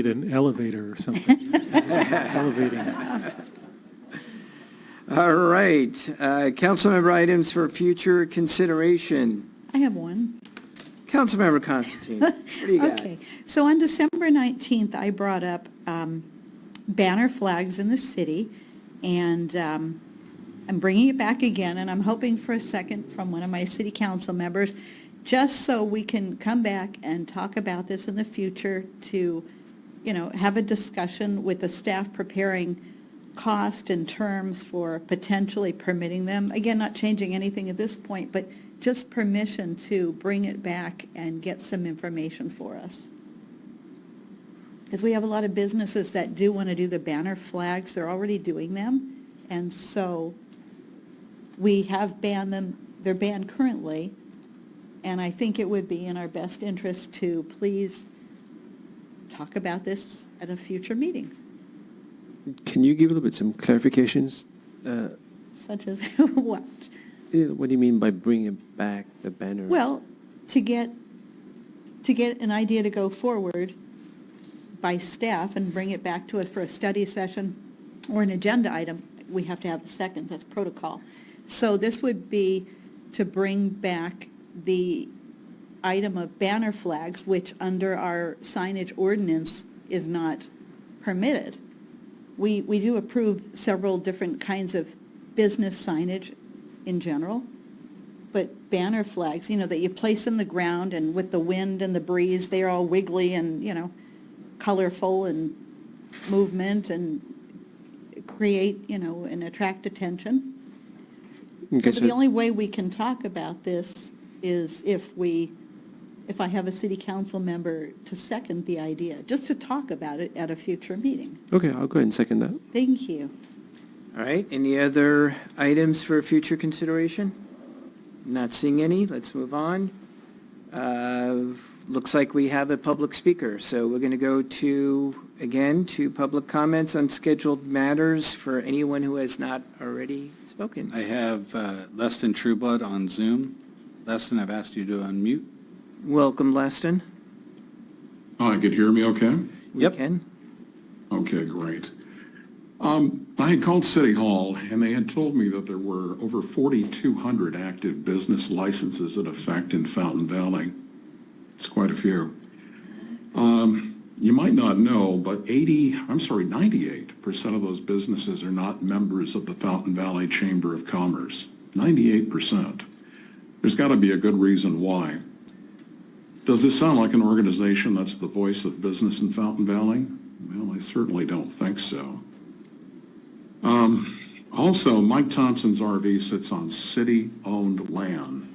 need an elevator or something. Elevating. All right. Councilmember items for future consideration. I have one. Councilmember Constantine, what do you got? Okay, so on December 19th, I brought up banner flags in the city, and I'm bringing it back again, and I'm hoping for a second from one of my city council members, just so we can come back and talk about this in the future to, have a discussion with the staff preparing cost and terms for potentially permitting them. Again, not changing anything at this point, but just permission to bring it back and get some information for us. Because we have a lot of businesses that do want to do the banner flags. They're already doing them. And so we have banned them. They're banned currently. And I think it would be in our best interest to please talk about this at a future meeting. Can you give a little bit some clarifications? Such as what? What do you mean by bringing back the banner? Well, to get an idea to go forward by staff and bring it back to us for a study session or an agenda item, we have to have a second. That's protocol. So this would be to bring back the item of banner flags, which under our signage ordinance is not permitted. We do approve several different kinds of business signage in general, but banner flags, that you place in the ground, and with the wind and the breeze, they're all wiggly and, colorful and movement and create, and attract attention. Okay, So the only way we can talk about this is if I have a city council member to second the idea, just to talk about it at a future meeting. Okay, I'll go ahead and second that. Thank you. All right, any other items for future consideration? Not seeing any, let's move on. Looks like we have a public speaker, so we're going to go to public comments on scheduled matters for anyone who has not already spoken. I have Leston Trueblood on Zoom. Leston, I've asked you to unmute. Welcome, Leston. Oh, you could hear me okay? We Yep. can. Okay, great. I had called City Hall, and they had told me that there were over 4,200 active business licenses in effect in Fountain Valley. It's quite a few. You might not know, but 98% of those businesses are not members of the Fountain Valley Chamber of Commerce. 98%. There's got to be a good reason why. Does this sound like an organization that's the voice of business in Fountain Valley? Well, I certainly don't think so. Also, Mike Thompson's RV sits on city-owned land.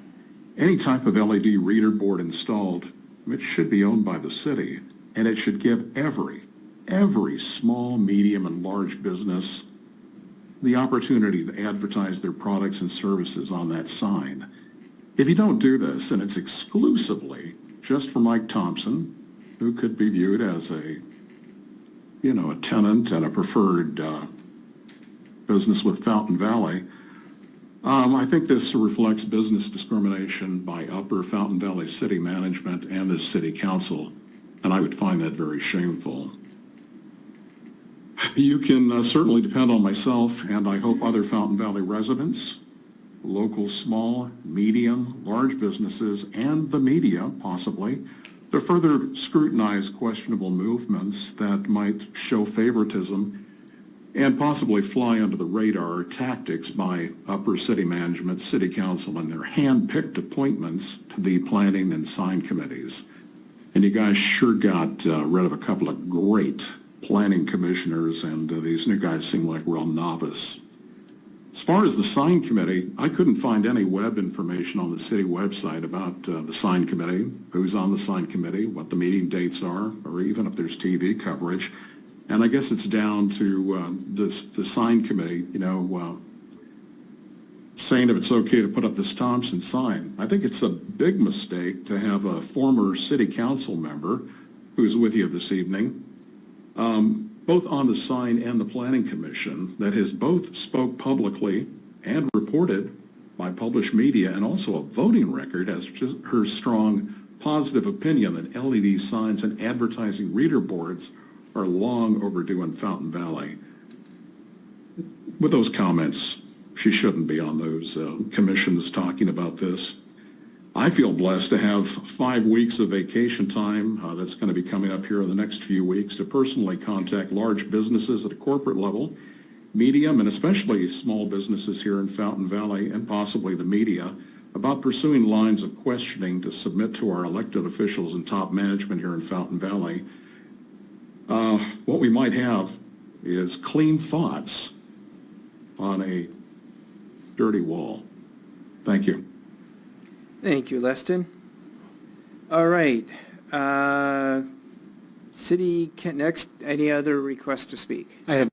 Any type of LED reader board installed, it should be owned by the city, and it should give every small, medium, and large business the opportunity to advertise their products and services on that sign. If you don't do this, and it's exclusively just for Mike Thompson, who could be viewed as a tenant and a preferred business with Fountain Valley, I think this reflects business discrimination by Upper Fountain Valley City Management and the City Council, and I would find that very shameful. You can certainly depend on myself, and I hope other Fountain Valley residents, local small, medium, large businesses, and the media, possibly, to further scrutinize questionable movements that might show favoritism and possibly fly under the radar tactics by upper city management, city council, and their hand-picked appointments to the planning and sign committees. And you guys sure got rid of a couple of great planning commissioners, and these new guys seem like real novice. As far as the sign committee, I couldn't find any web information on the city website about the sign committee, who's on the sign committee, what the meeting dates are, or even if there's TV coverage. And I guess it's down to the sign committee, saying if it's okay to put up this Thompson sign. I think it's a big mistake to have a former city council member who's with you this evening, both on the sign and the planning commission, that has both spoke publicly and reported by published media, and also a voting record as her strong positive opinion that LED signs and advertising reader boards are long overdue in Fountain Valley. With those comments, she shouldn't be on those commissions talking about this. I feel blessed to have 5 weeks of vacation time that's going to be coming up here in the next few weeks to personally contact large businesses at a corporate level, medium and especially small businesses here in Fountain Valley, and possibly the media, about pursuing lines of questioning to submit to our elected officials and top management here in Fountain Valley. What we might have is clean thoughts on a dirty wall. Thank you. Thank you, Leston. All right. Next, any other requests to speak? I have